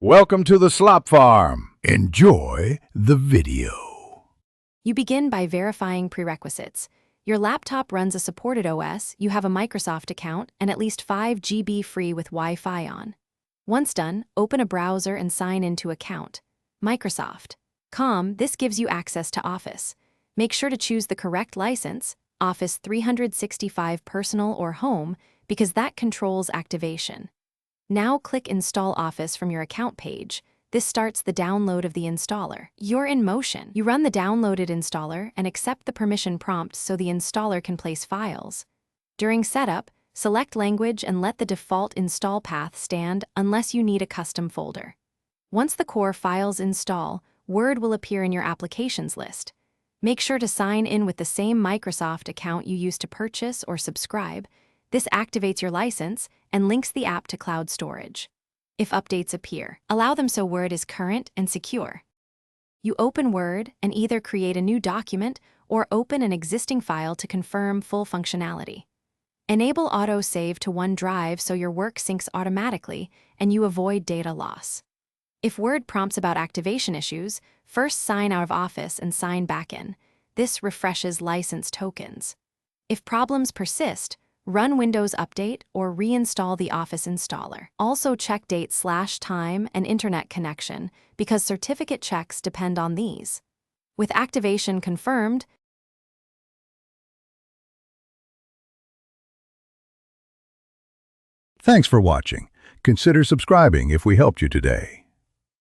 Welcome to the Slop Farm. Enjoy the video. You begin by verifying prerequisites. Your laptop runs a supported OS, you have a Microsoft account, and at least 5 GB free with Wi-Fi on. Once done, open a browser and sign into account. Microsoft.com, this gives you access to Office. Make sure to choose the correct license, Office 365 Personal or Home, because that controls activation. Now click Install Office from your account page. This starts the download of the installer. You're in motion. You run the downloaded installer and accept the permission prompt so the installer can place files. During setup, select language and let the default install path stand unless you need a custom folder. Once the core files install, Word will appear in your applications list. Make sure to sign in with the same Microsoft account you used to purchase or subscribe. This activates your license and links the app to cloud storage. If updates appear, allow them so Word is current and secure. You open Word and either create a new document or open an existing file to confirm full functionality. Enable auto-save to OneDrive so your work syncs automatically and you avoid data loss. If Word prompts about activation issues, first sign out of Office and sign back in. This refreshes license tokens. If problems persist, run Windows Update or reinstall the Office installer. Also check date/time and internet connection because certificate checks depend on these. With activation confirmed, Thanks for watching. Consider subscribing if we helped you today.